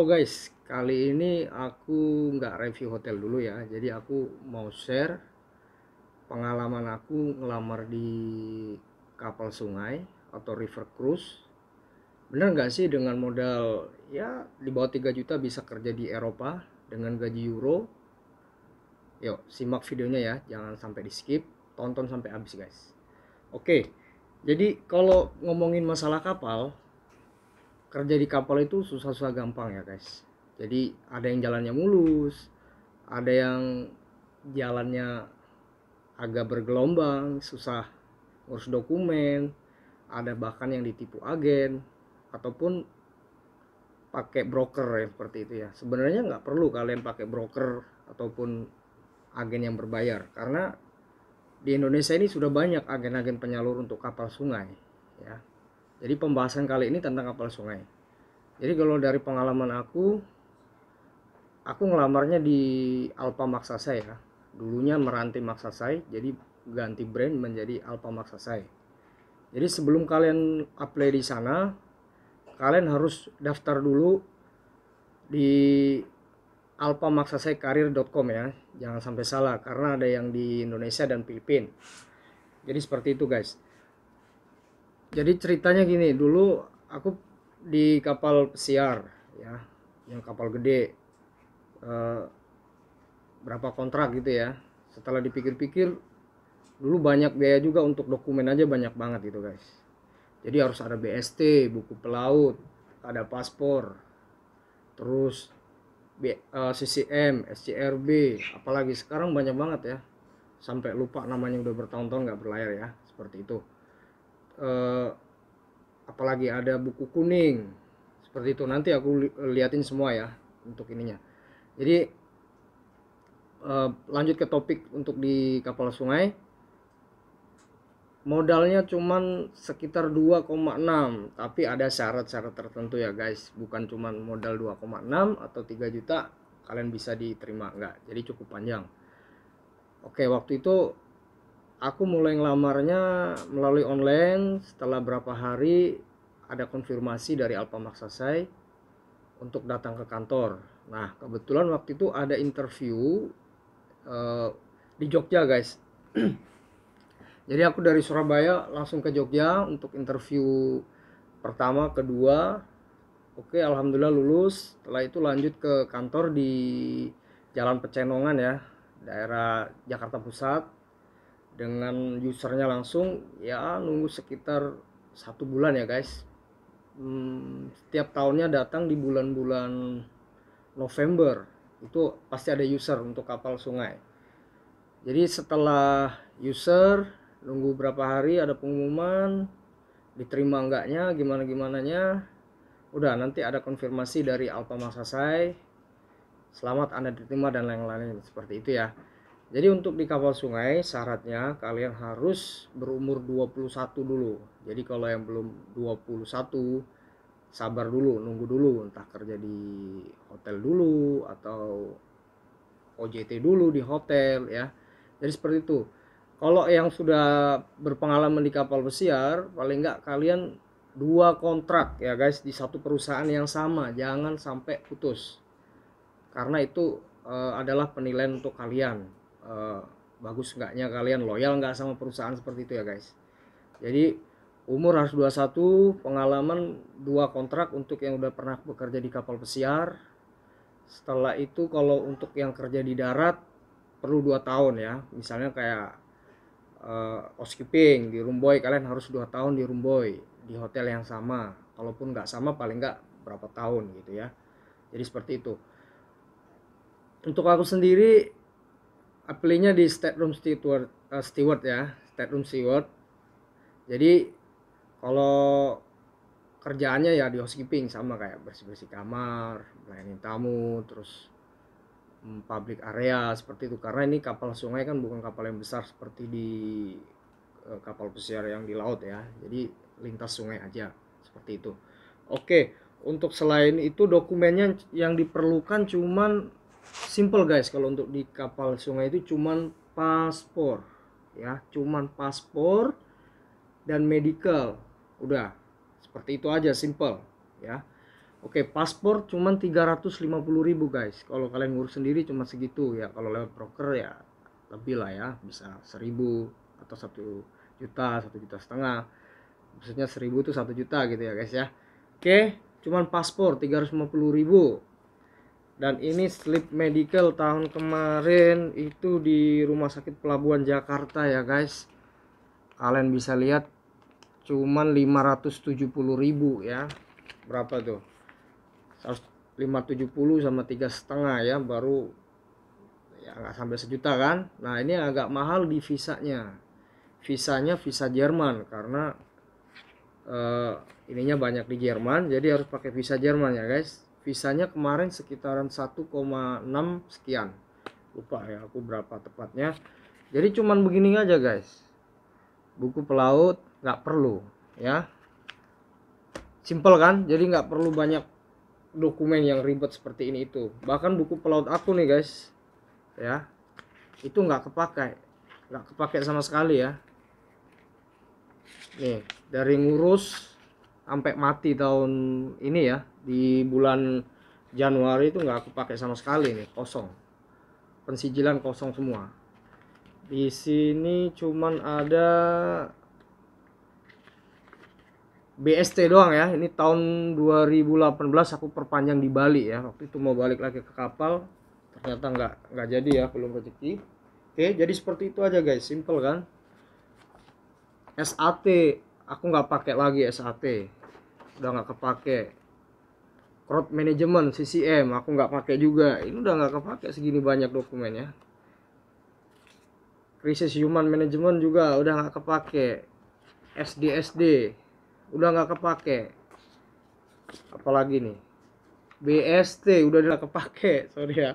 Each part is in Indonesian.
Halo guys, kali ini aku nggak review hotel dulu ya. Jadi aku mau share pengalaman aku ngelamar di kapal sungai atau river cruise. Bener nggak sih dengan modal ya di bawah 3 juta bisa kerja di Eropa dengan gaji euro? Yuk simak videonya ya, jangan sampai di skip, tonton sampai habis guys. Oke, jadi kalau ngomongin masalah kapal, kerja di kapal itu susah-susah gampang ya guys. Jadi ada yang jalannya mulus, ada yang jalannya agak bergelombang, susah ngurus dokumen, ada bahkan yang ditipu agen ataupun pakai broker ya seperti itu ya. Sebenarnya nggak perlu kalian pakai broker ataupun agen yang berbayar karena di Indonesia ini sudah banyak agen-agen penyalur untuk kapal sungai ya. Jadi pembahasan kali ini tentang kapal sungai. Jadi kalau dari pengalaman aku ngelamarnya di Alpha Maksasai ya. Dulunya Meranti Maksasai, jadi ganti brand menjadi Alpha Maksasai. Jadi sebelum kalian apply di sana, kalian harus daftar dulu di alphamaksasaicareer.com ya. Jangan sampai salah karena ada yang di Indonesia dan Filipina. Jadi seperti itu guys. Jadi ceritanya gini, dulu aku di kapal pesiar ya, yang kapal gede, berapa kontrak gitu ya. Setelah dipikir-pikir, dulu banyak biaya juga untuk dokumen aja banyak banget gitu guys. Jadi harus ada BST, buku pelaut, ada paspor, terus CCM, SCRB, apalagi sekarang banyak banget ya. Sampai lupa namanya, udah bertahun-tahun nggak berlayar ya, seperti itu. Apalagi ada buku kuning, seperti itu. Nanti aku liatin semua ya untuk ininya. Jadi lanjut ke topik untuk di kapal sungai. Modalnya cuman sekitar 2,6, tapi ada syarat-syarat tertentu ya guys. Bukan cuman modal 2,6 atau 3 juta kalian bisa diterima, enggak. Jadi cukup panjang. Oke, waktu itu aku mulai ngelamarnya melalui online. Setelah berapa hari ada konfirmasi dari Alpha Maksasai untuk datang ke kantor. Nah, kebetulan waktu itu ada interview di Jogja guys. Jadi aku dari Surabaya langsung ke Jogja untuk interview pertama, kedua. Oke, alhamdulillah lulus. Setelah itu lanjut ke kantor di Jalan Pecenongan ya, daerah Jakarta Pusat. Dengan usernya langsung ya nunggu sekitar 1 bulan ya guys. Setiap tahunnya datang di bulan-bulan November. Itu pasti ada user untuk kapal sungai. Jadi setelah user nunggu berapa hari ada pengumuman, diterima enggaknya, gimana-gimananya, udah nanti ada konfirmasi dari Alpha Maksasai, selamat Anda diterima dan lain-lain seperti itu ya. Jadi untuk di kapal sungai syaratnya kalian harus berumur 21 dulu. Jadi kalau yang belum 21 sabar dulu, nunggu dulu, entah kerja di hotel dulu atau OJT dulu di hotel ya. Jadi seperti itu. Kalau yang sudah berpengalaman di kapal pesiar, paling enggak kalian 2 kontrak ya guys di satu perusahaan yang sama, jangan sampai putus. Karena itu adalah penilaian untuk kalian. Bagus enggaknya kalian loyal enggak sama perusahaan seperti itu ya guys. Jadi umur harus 21, pengalaman 2 kontrak untuk yang udah pernah bekerja di kapal pesiar. Setelah itu kalau untuk yang kerja di darat perlu 2 tahun ya. Misalnya kayak housekeeping di room boy, kalian harus 2 tahun di room boy di hotel yang sama. Kalaupun nggak sama paling nggak berapa tahun gitu ya. Jadi seperti itu. Untuk aku sendiri apply-nya di stateroom steward ya, stateroom steward. Jadi kalau kerjaannya ya di housekeeping sama kayak bersih-bersih kamar, melayani tamu, terus public area seperti itu. Karena ini kapal sungai kan bukan kapal yang besar seperti di kapal pesiar yang di laut ya. Jadi lintas sungai aja seperti itu. Oke, untuk selain itu dokumennya yang diperlukan cuman simple guys. Kalau untuk di kapal sungai itu cuman paspor ya, cuman paspor dan medical. Udah seperti itu aja, simple ya. Oke, paspor cuman 350.000 guys. Kalau kalian ngurus sendiri cuma segitu ya. Kalau lewat broker ya lebih lah ya, bisa 1.000 atau 1 juta, 1,5 juta. Maksudnya 1.000 itu 1 juta gitu ya guys ya. Oke, cuman paspor 350.000. Dan ini slip medical tahun kemarin itu di Rumah Sakit Pelabuhan Jakarta ya guys. Kalian bisa lihat cuman 570.000 ya. Berapa tuh? 570 sama 3,5 ya, baru ya nggak sampai sejuta kan. Nah ini agak mahal di visanya. Visa Jerman karena ininya banyak di Jerman, jadi harus pakai visa Jerman ya guys. Visanya kemarin sekitaran 1,6 sekian, lupa ya aku berapa tepatnya. Jadi cuman begini aja guys, buku pelaut nggak perlu ya, simple kan, jadi nggak perlu banyak dokumen yang ribet seperti ini itu. Bahkan buku pelaut aku nih guys ya, itu nggak kepakai sama sekali ya. Nih dari ngurus sampai mati tahun ini ya, di bulan Januari itu nggak aku pakai sama sekali nih, kosong, pensijilan kosong semua. Di sini cuman ada BST doang ya. Ini tahun 2018 aku perpanjang di Bali ya. Waktu itu mau balik lagi ke kapal, ternyata nggak jadi ya, belum rezeki. Oke, jadi seperti itu aja guys, simple kan. SAT aku nggak pakai lagi, SAT udah nggak kepake. Crowd management CCM aku nggak pakai juga, ini udah nggak kepake segini banyak dokumennya. Krisis human management juga udah nggak kepake. SDSD udah nggak kepake. Apalagi nih, BST udah nggak kepake, sorry ya.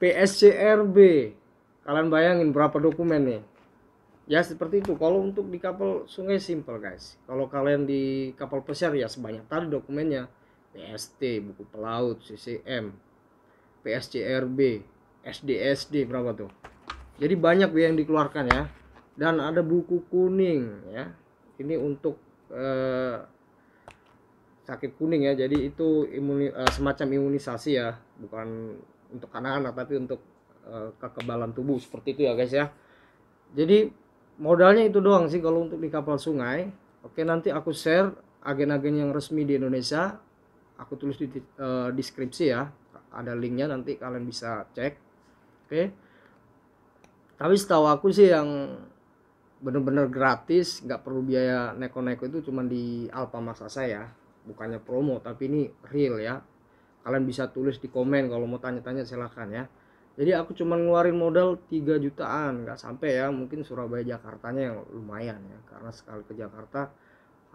PSCRB, kalian bayangin berapa dokumen nih ya. Seperti itu kalau untuk di kapal sungai, simple guys. Kalau kalian di kapal pesiar ya sebanyak tadi dokumennya. PST, buku pelaut, CCM, PSCRB, SDSD, berapa tuh. Jadi banyak yang dikeluarkan ya. Dan ada buku kuning ya, ini untuk sakit kuning ya. Jadi itu semacam imunisasi ya, bukan untuk anak-anak tapi untuk kekebalan tubuh, seperti itu ya guys ya. Jadi modalnya itu doang sih kalau untuk di kapal sungai. Oke, nanti aku share agen-agen yang resmi di Indonesia, aku tulis di deskripsi ya, ada linknya, nanti kalian bisa cek. Oke, tapi setahu aku sih yang bener-bener gratis, nggak perlu biaya neko-neko, itu cuma di Alfa Maksa saya. Bukannya promo, tapi ini real ya. Kalian bisa tulis di komen kalau mau tanya-tanya, silahkan ya. Jadi aku cuma ngeluarin modal 3 jutaan, nggak sampai ya. Mungkin Surabaya Jakartanya yang lumayan ya, karena sekali ke Jakarta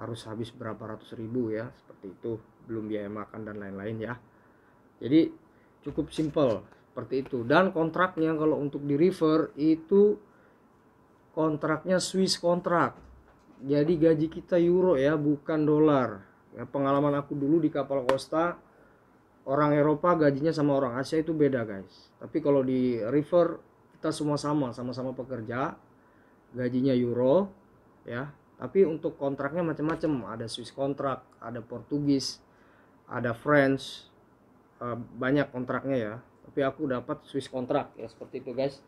harus habis berapa ratus ribu ya, seperti itu, belum biaya makan dan lain-lain ya. Jadi cukup simple seperti itu. Dan kontraknya kalau untuk di river itu kontraknya Swiss kontrak, jadi gaji kita euro ya, bukan dolar ya. Pengalaman aku dulu di kapal Costa, orang Eropa gajinya sama orang Asia itu beda guys. Tapi kalau di river kita semua sama-sama pekerja, gajinya euro ya. Tapi untuk kontraknya macam-macam, ada Swiss kontrak, ada Portugis, ada French, banyak kontraknya ya. Tapi aku dapat Swiss kontrak ya, seperti itu guys.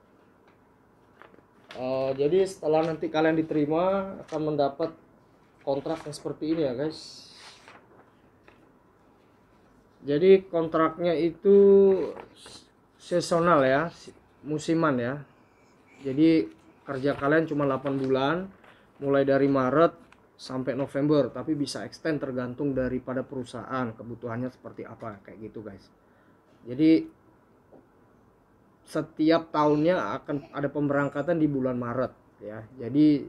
Jadi setelah nanti kalian diterima akan mendapat kontrak yang seperti ini ya guys. Jadi kontraknya itu seasonal ya, musiman ya. Jadi kerja kalian cuma 8 bulan, mulai dari Maret sampai November, tapi bisa extend tergantung daripada perusahaan kebutuhannya seperti apa, kayak gitu guys. Jadi setiap tahunnya akan ada pemberangkatan di bulan Maret ya. Jadi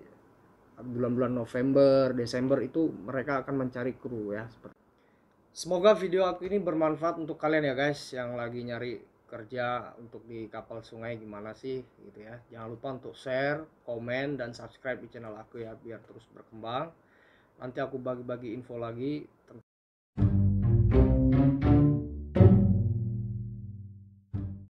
bulan-bulan November, Desember itu mereka akan mencari kru ya. Semoga video aku ini bermanfaat untuk kalian ya guys, yang lagi nyari kerja untuk di kapal sungai gimana sih gitu ya. Jangan lupa untuk share, komen, dan subscribe di channel aku ya, biar terus berkembang. Nanti aku bagi-bagi info lagi